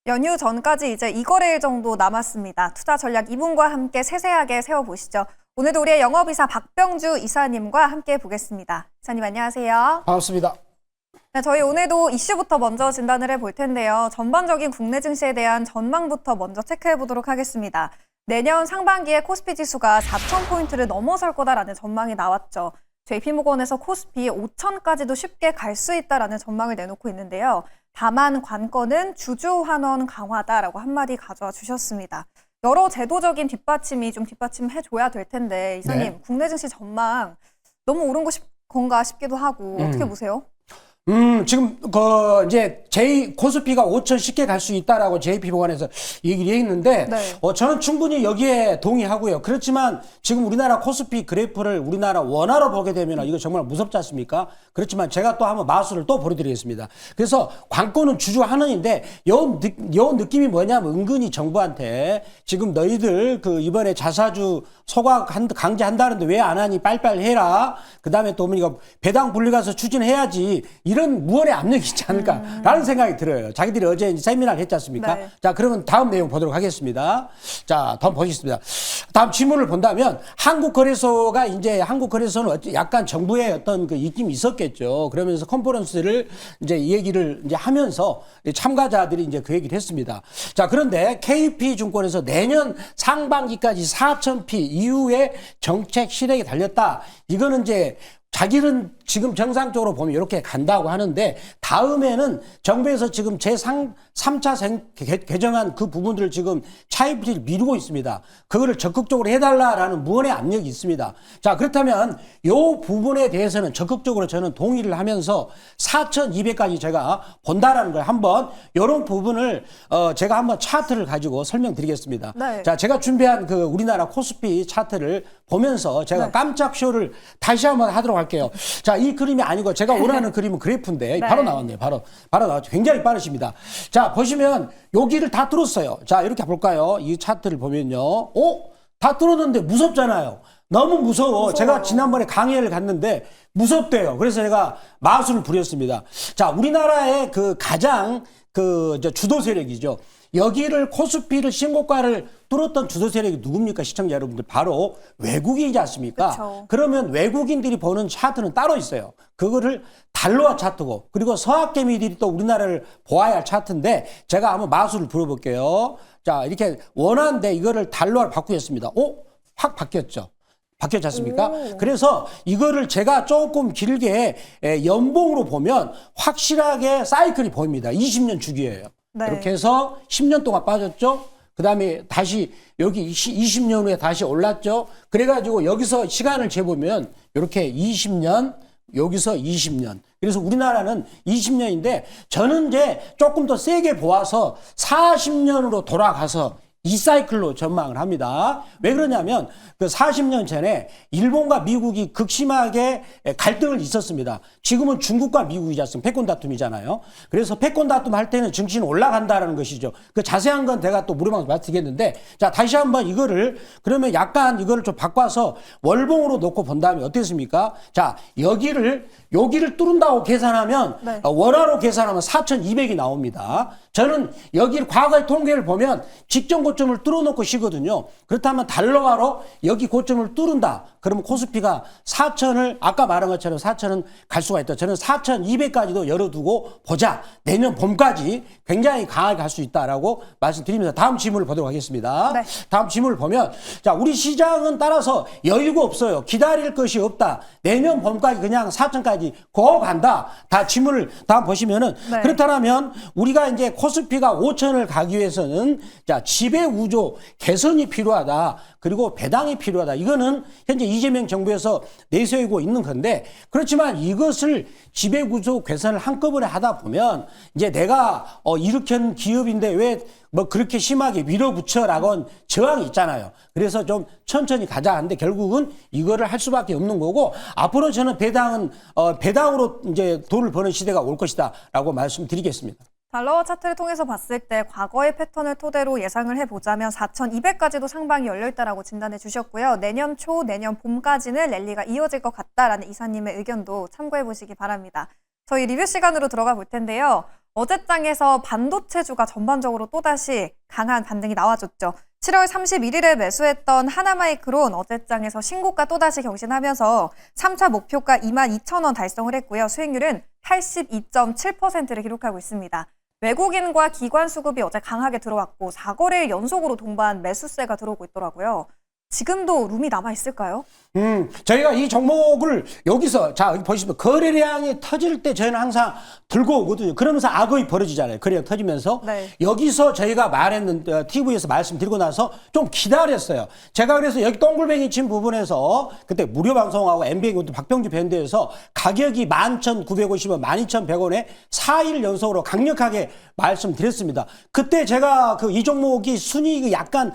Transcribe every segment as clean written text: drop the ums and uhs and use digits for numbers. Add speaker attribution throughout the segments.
Speaker 1: 연휴 전까지 이제 2거래일 정도 남았습니다. 투자 전략 이분과 함께 세세하게 세워보시죠. 오늘도 우리의 영업이사 박병주 이사님과 함께 보겠습니다. 이사님 안녕하세요.
Speaker 2: 반갑습니다.
Speaker 1: 네, 저희 오늘도 이슈부터 먼저 진단을 해볼 텐데요. 전반적인 국내 증시에 대한 전망부터 먼저 체크해 보도록 하겠습니다. 내년 상반기에 코스피 지수가 4,000포인트를 넘어설 거다라는 전망이 나왔죠. JP모건에서 코스피 5,000까지도 쉽게 갈 수 있다라는 전망을 내놓고 있는데요. 다만 관건은 주주 환원 강화다라고 한마디 가져와 주셨습니다. 여러 제도적인 뒷받침이 좀 뒷받침해줘야 될 텐데 이사님
Speaker 2: 네.
Speaker 1: 국내 증시 전망 너무 오른 건가 싶기도 하고 어떻게 보세요?
Speaker 2: 지금 이제 코스피가 5천 쉽게 갈 수 있다라고 JP모건에서 얘기를 했는데
Speaker 1: 네.
Speaker 2: 저는 충분히 여기에 동의하고요. 그렇지만 지금 우리나라 코스피 그래프를 우리나라 원화로 보게 되면 이거 정말 무섭지 않습니까? 그렇지만 제가 또 한번 마술을 또 보여드리겠습니다. 그래서 관건은 주주 환원인데 요 느낌이 뭐냐면 은근히 정부한테 지금 너희들 이번에 자사주 소각 강제한다는데 왜 안 하니 빨리빨리 해라. 그다음에 또 우리가 배당 분리 가서 추진해야지. 이런 무언의 압력이 있지 않을까라는 생각이 들어요. 자기들이 어제 이제 세미나를 했지 않습니까?
Speaker 1: 네.
Speaker 2: 자, 그러면 다음 내용 보도록 하겠습니다. 자, 다음 보겠습니다. 다음 질문을 본다면 한국거래소는 약간 정부의 어떤 입김이 있었겠죠. 그러면서 컨퍼런스를 이제 얘기를 이제 하면서 참가자들이 이제 그 얘기를 했습니다. 자, 그런데 KP증권에서 내년 상반기까지 4,000피 이후에 정책 실행에 달렸다. 이거는 이제 자기는 지금 정상적으로 보면 이렇게 간다고 하는데 다음에는 정부에서 지금 제3차 개정안 그 부분들을 지금 차입을 미루고 있습니다. 그거를 적극적으로 해달라라는 무언의 압력이 있습니다. 자, 그렇다면 이 부분에 대해서는 적극적으로 저는 동의를 하면서 4,200까지 제가 본다라는 걸 한번 이런 부분을 제가 한번 차트를 가지고 설명드리겠습니다.
Speaker 1: 네.
Speaker 2: 자, 제가 준비한 우리나라 코스피 차트를 보면서 제가 깜짝 쇼를 다시 한번 하도록 할게요. 자, 이 그림이 아니고 제가 원하는 그림은 그래프인데
Speaker 1: 네.
Speaker 2: 바로 나왔네요. 바로 나왔죠. 굉장히 빠르십니다. 자, 보시면 여기를 다 뚫었어요. 자, 이렇게 볼까요? 이 차트를 보면요. 다 뚫었는데 무섭잖아요. 너무 무서워. 제가 지난번에 강의를 갔는데 무섭대요. 그래서 제가 마술을 부렸습니다. 자, 우리나라의 가장 주도 세력이죠. 여기를 코스피를 신고가를 뚫었던 주도 세력이 누굽니까? 시청자 여러분들. 바로 외국인이지 않습니까?
Speaker 1: 그쵸.
Speaker 2: 그러면 외국인들이 보는 차트는 따로 있어요. 그거를 달러화 차트고 그리고 서학개미들이 또 우리나라를 보아야 할 차트인데 제가 한번 마술을 부려볼게요. 자, 이렇게 원하는데 이거를 달러화를 바꾸겠습니다. 확 바뀌었죠. 바뀌었지 않습니까? 그래서 이거를 제가 조금 길게 연봉으로 보면 확실하게 사이클이 보입니다. 20년 주기예요.
Speaker 1: 네.
Speaker 2: 이렇게 해서 10년 동안 빠졌죠. 그 다음에 다시 여기 20년 후에 다시 올랐죠. 그래가지고 여기서 시간을 재보면 이렇게 20년, 여기서 20년. 그래서 우리나라는 20년인데 저는 이제 조금 더 세게 보아서 40년으로 돌아가서 이 사이클로 전망을 합니다. 왜 그러냐면 40년 전에 일본과 미국이 극심하게 갈등을 있었습니다. 지금은 중국과 미국이지 않습니까? 패권 다툼이잖아요. 그래서 패권 다툼 할 때는 증시는 올라간다라는 것이죠. 그 자세한 건 제가 또 무료방송 말씀드리겠는데 자, 다시 한번 그러면 약간 이거를 좀 바꿔서 월봉으로 놓고 본 다음에 어떻습니까? 자, 여기를 뚫은다고 계산하면
Speaker 1: 네.
Speaker 2: 원화로 계산하면 4,200이 나옵니다. 저는 여기 과거의 통계를 보면 직전 고점을 뚫어놓고 쉬거든요. 그렇다면 달러화로 여기 고점을 뚫은다. 그러면 코스피가 4,000을 아까 말한 것처럼 4,000은 갈 수가 있다. 저는 4,200까지도 열어두고 보자. 내년 봄까지 굉장히 강하게 갈 수 있다라고 말씀드리면서 다음 질문을 보도록 하겠습니다.
Speaker 1: 네.
Speaker 2: 다음 질문을 보면 자, 우리 시장은 따라서 여유가 없어요. 기다릴 것이 없다. 내년 봄까지 그냥 4,000까지 간다. 다 질문을 다음 보시면은
Speaker 1: 네.
Speaker 2: 그렇다면 우리가 이제 코스피가 5,000을 가기 위해서는 자, 지배구조 개선이 필요하다. 그리고 배당이 필요하다. 이거는 현재 이재명 정부에서 내세우고 있는 건데 그렇지만 이것을 지배구조 개선을 한꺼번에 하다 보면 이제 내가 일으킨 기업인데 왜 그렇게 심하게 밀어붙여라고 저항이 있잖아요. 그래서 좀 천천히 가자 하는데 결국은 이거를 할 수밖에 없는 거고 앞으로 저는 배당으로 이제 돈을 버는 시대가 올 것이다라고 말씀드리겠습니다.
Speaker 1: 달러화 차트를 통해서 봤을 때 과거의 패턴을 토대로 예상을 해보자면 4,200까지도 상방이 열려있다라고 진단해 주셨고요. 내년 초, 내년 봄까지는 랠리가 이어질 것 같다라는 이사님의 의견도 참고해 보시기 바랍니다. 저희 리뷰 시간으로 들어가 볼 텐데요. 어제장에서 반도체주가 전반적으로 또다시 강한 반등이 나와줬죠. 7월 31일에 매수했던 하나마이크론 어제장에서 신고가 또다시 경신하면서 3차 목표가 22,000원 달성을 했고요. 수익률은 82.7%를 기록하고 있습니다. 외국인과 기관 수급이 어제 강하게 들어왔고 4거래일 연속으로 동반 매수세가 들어오고 있더라고요. 지금도 룸이 남아있을까요?
Speaker 2: 저희가 이 종목을 여기서, 자, 여기 보시면 거래량이 터질 때 저희는 항상 들고 오거든요. 그러면서 악의 벌어지잖아요. 거래량 터지면서.
Speaker 1: 네.
Speaker 2: 여기서 저희가 말했는데, TV에서 말씀드리고 나서 좀 기다렸어요. 제가 그래서 여기 동글뱅이 친 부분에서 그때 무료 방송하고 MBN 박병주 밴드에서 가격이 11,950원, 12,100원에 4일 연속으로 강력하게 말씀드렸습니다. 그때 제가 그 이 종목이 순이익이 약간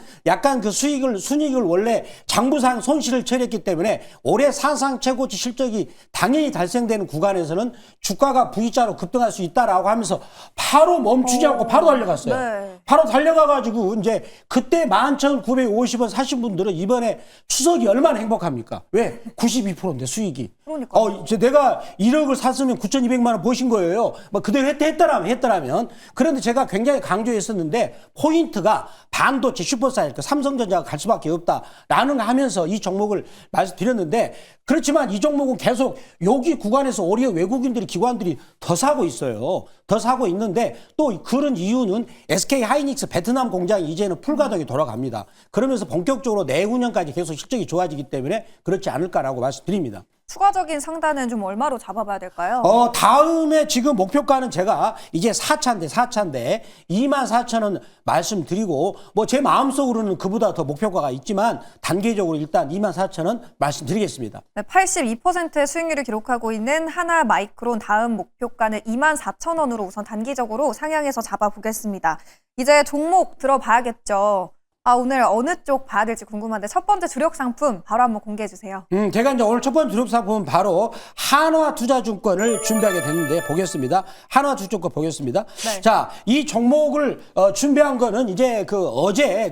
Speaker 2: 그 순이익을 원래 장부상 손실을 처리했기 때문에 올해 사상 최고치 실적이 당연히 달성되는 구간에서는 주가가 V자로 급등할 수 있다라고 하면서 바로 멈추지 않고 바로 달려갔어요.
Speaker 1: 네.
Speaker 2: 바로 달려가가지고 이제 그때 11,950원 사신 분들은 이번에 추석이 얼마나 행복합니까? 왜? 92%인데 수익이.
Speaker 1: 그러니까요.
Speaker 2: 이제 내가 1억을 샀으면 9,200만 원 버신 거예요. 뭐 그대로 했더라면. 그런데 제가 굉장히 강조했었는데 포인트가 반도체 슈퍼사이클 삼성전자가 갈 수밖에 없다라는 거 하면서 이 종목을 말씀드렸는데 그렇지만 이 종목은 계속 여기 구간에서 오히려 외국인들이 기관들이 더 사고 있어요. 더 사고 있는데 또 그런 이유는 SK 하이닉스 베트남 공장이 이제는 풀가동이 돌아갑니다. 그러면서 본격적으로 내후년까지 계속 실적이 좋아지기 때문에 그렇지 않을까라고 말씀드립니다.
Speaker 1: 추가적인 상단은 좀 얼마로 잡아봐야 될까요?
Speaker 2: 다음에 지금 목표가는 제가 이제 4차인데 24,000원 말씀드리고 뭐 제 마음속으로는 그보다 더 목표가가 있지만 단계적으로 일단 24,000원 말씀드리겠습니다.
Speaker 1: 네, 82%의 수익률을 기록하고 있는 하나마이크론 다음 목표가는 24,000원으로 우선 단기적으로 상향해서 잡아보겠습니다. 이제 종목 들어봐야겠죠. 오늘 어느 쪽 봐야 될지 궁금한데 첫 번째 주력 상품 바로 한번 공개해 주세요.
Speaker 2: 제가 이제 오늘 첫 번째 주력 상품은 바로 한화투자증권을 준비하게 됐는데 보겠습니다. 한화투자증권 보겠습니다.
Speaker 1: 네.
Speaker 2: 자, 이 종목을 준비한 거는 이제 어제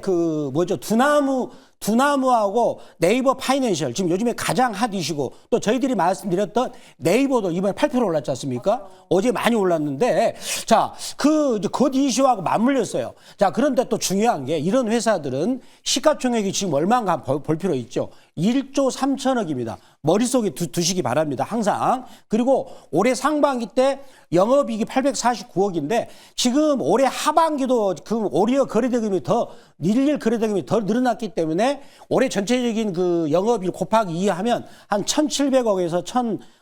Speaker 2: 두나무하고 네이버 파이낸셜 지금 요즘에 가장 핫 이슈고 또 저희들이 말씀드렸던 네이버도 이번에 8% 올랐지 않습니까? 어제 많이 올랐는데 자, 그 이슈하고 맞물렸어요. 자, 그런데 또 중요한 게 이런 회사들은 시가총액이 지금 얼마인가 볼 필요 있죠. 1조 3천억입니다. 머릿속에 두시기 바랍니다. 항상. 그리고 올해 상반기 때 영업이익이 849억인데 지금 올해 하반기도 그 오리어 거래대금이 일일 거래대금이 더 늘어났기 때문에 올해 전체적인 그 영업이익 곱하기 2 하면 한 1,700억에서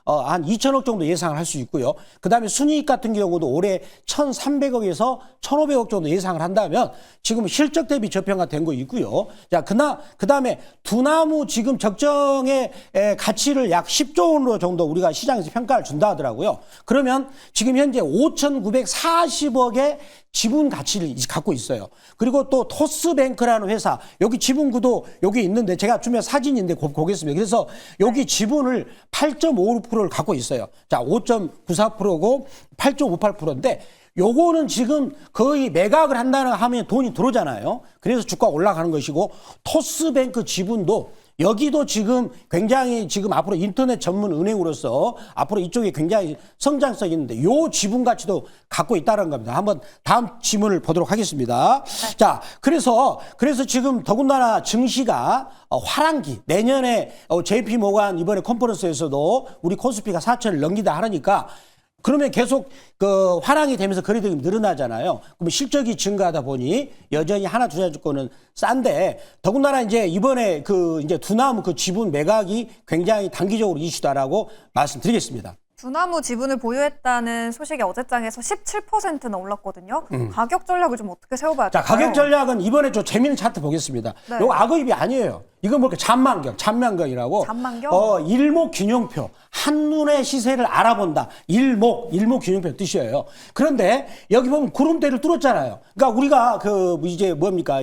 Speaker 2: 한 2천억 정도 예상을 할 수 있고요. 그 다음에 순이익 같은 경우도 올해 1,300억에서 1,500억 정도 예상을 한다면 지금 실적 대비 저평가 된 거 있고요. 자, 그 다음에 두나무 지금 적정의 가치를 약 10조 원으로 정도 우리가 시장에서 평가를 준다 하더라고요. 그러면 지금 현재 5,940억의 지분 가치를 갖고 있어요. 그리고 또 토스뱅크라는 회사, 여기 지분구도 여기 있는데 제가 주면 사진인데 보겠습니다. 그래서 여기 지분을 8.56%를 갖고 있어요. 자, 5.94%고 8.58%인데 요거는 지금 거의 매각을 한다는 하면 돈이 들어오잖아요. 그래서 주가가 올라가는 것이고 토스뱅크 지분도 여기도 지금 굉장히 지금 앞으로 인터넷 전문 은행으로서 앞으로 이쪽에 굉장히 성장성이 있는데 요 지분 가치도 갖고 있다는 겁니다. 한번 다음 지문을 보도록 하겠습니다.
Speaker 1: 네.
Speaker 2: 자, 그래서 지금 더군다나 증시가 화랑기 내년에 JP 모간 이번에 컨퍼런스에서도 우리 코스피가 4천을 넘기다 하니까 그러면 계속 그 화랑이 되면서 거래대금이 늘어나잖아요. 그러면 실적이 증가하다 보니 여전히 하나투자증권은 싼데 더군다나 이제 이번에 이제 두나무 그 지분 매각이 굉장히 단기적으로 이슈다라고 말씀드리겠습니다.
Speaker 1: 두나무 지분을 보유했다는 소식이 어제장에서 17%나 올랐거든요. 가격 전략을 좀 어떻게 세워봐야
Speaker 2: 자,
Speaker 1: 될까요?
Speaker 2: 가격 전략은 이번에 좀 재미있는 차트 보겠습니다.
Speaker 1: 네.
Speaker 2: 이거 악의입이 아니에요. 이건 뭘까? 잠만경이라고.
Speaker 1: 잠만경?
Speaker 2: 일목균형표. 한눈에 시세를 알아본다. 일목균형표 뜻이에요. 그런데 여기 보면 구름대를 뚫었잖아요. 그러니까 우리가 이제 뭡니까?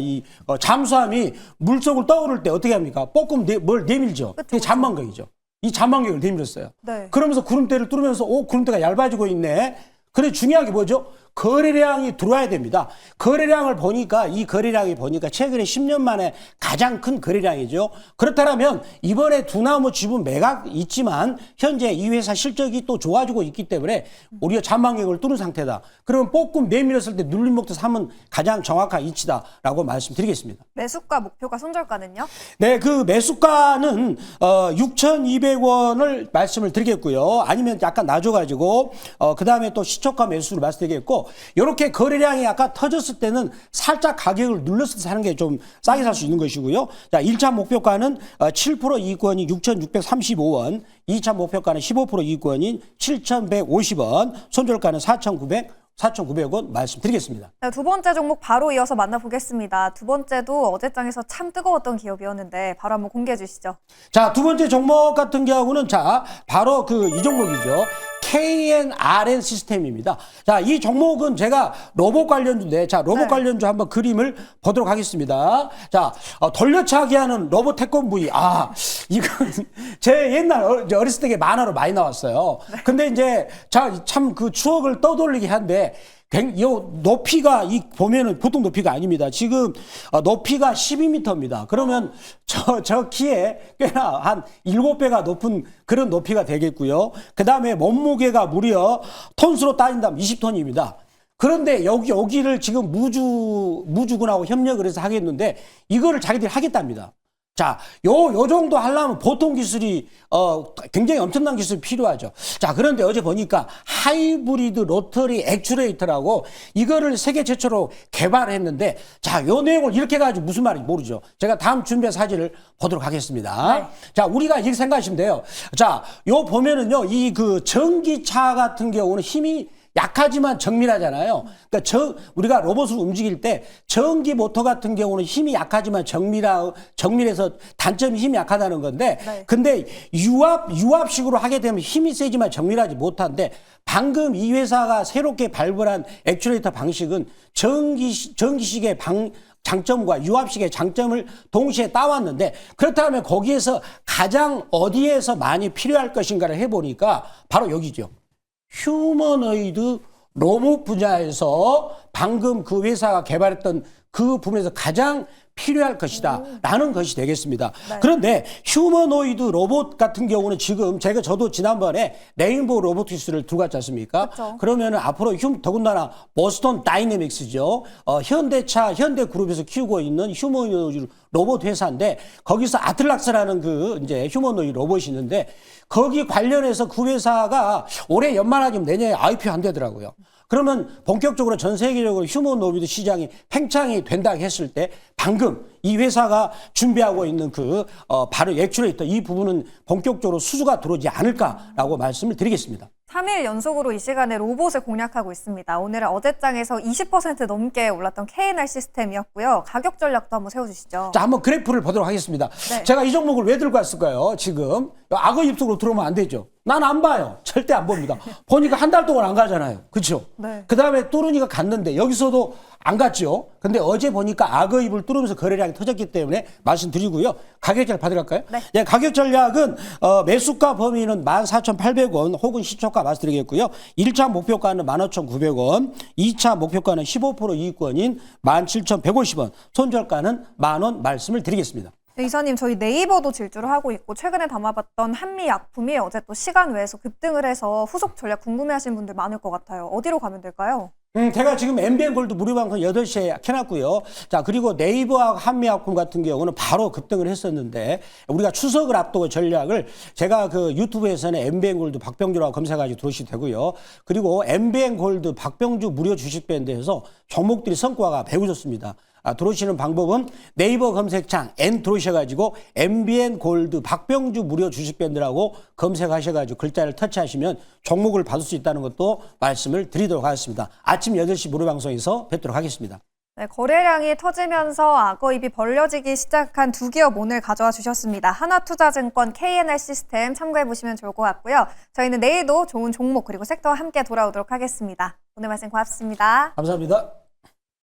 Speaker 2: 잠수함이 물속을 떠오를 때 어떻게 합니까? 뽀끔 뭘 내밀죠. 그게 잠만경이죠. 이 잠만경을 내밀었어요.
Speaker 1: 네.
Speaker 2: 그러면서 구름대를 뚫으면서 구름대가 얇아지고 있네. 그래 중요한 게 뭐죠? 거래량이 들어와야 됩니다. 거래량을 보니까 이 거래량이 보니까 최근에 10년 만에 가장 큰 거래량이죠. 그렇다면 이번에 두나무 지분 매각 있지만 현재 이 회사 실적이 또 좋아지고 있기 때문에 우리가 전망액을 뚫은 상태다. 그러면 뽑금 내밀었을 때 눌림목도 3은 가장 정확한 이치다라고 말씀드리겠습니다.
Speaker 1: 매수가 목표가 손절가는요?
Speaker 2: 네, 그 매수가는 6,200원을 말씀을 드리겠고요. 아니면 약간 낮아가지고 그다음에 또 시초가 매수를 말씀드리겠고, 이렇게 거래량이 아까 터졌을 때는 살짝 가격을 눌렀을 때 사는 게 좀 싸게 살 수 있는 것이고요. 자, 1차 목표가는 7% 이익권이 6,635원, 2차 목표가는 15% 이익권인 7,150원, 손절가는 4,900원 말씀드리겠습니다.
Speaker 1: 네, 두 번째 종목 바로 이어서 만나보겠습니다. 두 번째도 어제장에서 참 뜨거웠던 기업이었는데 바로 한번 공개해 주시죠.
Speaker 2: 자, 두 번째 종목 같은 경우는 자, 바로 이 종목이죠. KNRN 시스템입니다. 자, 이 종목은 제가 로봇 관련주인데, 자, 로봇
Speaker 1: 네.
Speaker 2: 관련주 한번 그림을 보도록 하겠습니다. 자, 돌려차기 하는 로봇 태권브이. 아, 이건 제 옛날 어렸을 때 만화로 많이 나왔어요. 근데 이제, 자, 참 그 추억을 떠돌리게 한데, 이 높이가 보면은 보통 높이가 아닙니다. 지금 높이가 12m입니다. 그러면 저 키에 꽤나 한 7배가 높은 그런 높이가 되겠고요. 그 다음에 몸무게가 무려 톤수로 따진다면 20톤입니다. 그런데 여기를 지금 무주군하고 협력을 해서 하겠는데 이거를 자기들이 하겠답니다. 자, 요 정도 하려면 보통 기술이, 굉장히 엄청난 기술이 필요하죠. 자, 그런데 어제 보니까 하이브리드 로터리 액추레이터라고 이거를 세계 최초로 개발했는데, 자, 요 내용을 이렇게 해가지고 무슨 말인지 모르죠. 제가 다음 준비한 사진을 보도록 하겠습니다.
Speaker 1: 네. 자,
Speaker 2: 우리가 이렇게 생각하시면 돼요. 자, 요 보면은요, 전기차 같은 경우는 힘이 약하지만 정밀하잖아요. 그러니까 우리가 로봇을 움직일 때 전기 모터 같은 경우는 힘이 약하지만 정밀해서 단점이 힘이 약하다는 건데,
Speaker 1: 네. 근데
Speaker 2: 유압식으로 하게 되면 힘이 세지만 정밀하지 못한데, 방금 이 회사가 새롭게 발굴한 액추레이터 방식은 전기식의 장점과 유압식의 장점을 동시에 따왔는데, 그렇다면 거기에서 가장 어디에서 많이 필요할 것인가를 해보니까 바로 여기죠. 휴머노이드 로봇 분야에서 방금 그 회사가 개발했던 그 부분에서 가장 필요할 것이다 라는 것이 되겠습니다.
Speaker 1: 네.
Speaker 2: 그런데 휴머노이드 로봇 같은 경우는 지금 저도 지난번에 레인보우 로보틱스를 들고 갔지 않습니까?
Speaker 1: 그렇죠.
Speaker 2: 그러면은 앞으로 더군다나 보스턴 다이내믹스죠. 현대그룹에서 키우고 있는 휴머노이드 로봇 회사인데, 거기서 아틀락스라는 이제 휴머노이드 로봇이 있는데, 거기 관련해서 그 회사가 올해 연말하면 내년에 IPO 한대더라고요. 그러면 본격적으로 전 세계적으로 휴머노이드 시장이 팽창이 된다고 했을 때, 방금 이 회사가 준비하고 있는 바로 액추레이터 이 부분은 본격적으로 수주가 들어오지 않을까라고 말씀을 드리겠습니다.
Speaker 1: 3일 연속으로 이 시간에 로봇을 공략하고 있습니다. 오늘은 어제장에서 20% 넘게 올랐던 KNR 시스템이었고요. 가격 전략도 한번 세워주시죠.
Speaker 2: 자, 한번 그래프를 보도록 하겠습니다.
Speaker 1: 네.
Speaker 2: 제가 이 종목을 왜 들고 왔을까요? 지금 악어 입속으로 들어오면 안 되죠. 난 안 봐요. 절대 안 봅니다. 보니까 한 달 동안 안 가잖아요. 그렇죠?
Speaker 1: 네.
Speaker 2: 그 다음에 뚜루니가 갔는데 여기서도 안 갔죠. 근데 어제 보니까 악어 입을 뚫으면서 거래량이 터졌기 때문에 말씀드리고요. 가격 전략 받으랄까요?
Speaker 1: 네.
Speaker 2: 예, 가격 전략은 매수가 범위는 14,800원 혹은 시초가 말씀드리겠고요. 1차 목표가는 15,900원, 2차 목표가는 15% 이익권인 17,150원, 손절가는 10,000원 말씀을 드리겠습니다.
Speaker 1: 네, 이사님, 저희 네이버도 질주를 하고 있고 최근에 담아봤던 한미약품이 어제 또 시간 외에서 급등을 해서 후속 전략 궁금해하시는 분들 많을 것 같아요. 어디로 가면 될까요?
Speaker 2: 제가 지금 MBN 골드 무료 방송 8시에 켜놨고요. 자, 그리고 네이버와 한미약품 같은 경우는 바로 급등을 했었는데, 우리가 추석을 앞두고 전략을 제가 유튜브에서는 MBN 골드 박병주라고 검색하시고 들어오시면 되고요. 그리고 MBN 골드 박병주 무료 주식 밴드에서 종목들이 성과가 매우 좋습니다. 들어오시는 방법은 네이버 검색창 N 들어오셔가지고 MBN 골드 박병주 무료 주식밴드라고 검색하셔가지고 글자를 터치하시면 종목을 받을 수 있다는 것도 말씀을 드리도록 하겠습니다. 아침 8시 무료 방송에서 뵙도록 하겠습니다.
Speaker 1: 네, 거래량이 터지면서 악어입이 벌려지기 시작한 두 기업 오늘 가져와 주셨습니다. 하나투자증권 KNR 시스템 참고해 보시면 좋을 것 같고요. 저희는 내일도 좋은 종목 그리고 섹터와 함께 돌아오도록 하겠습니다. 오늘 말씀 고맙습니다.
Speaker 2: 감사합니다.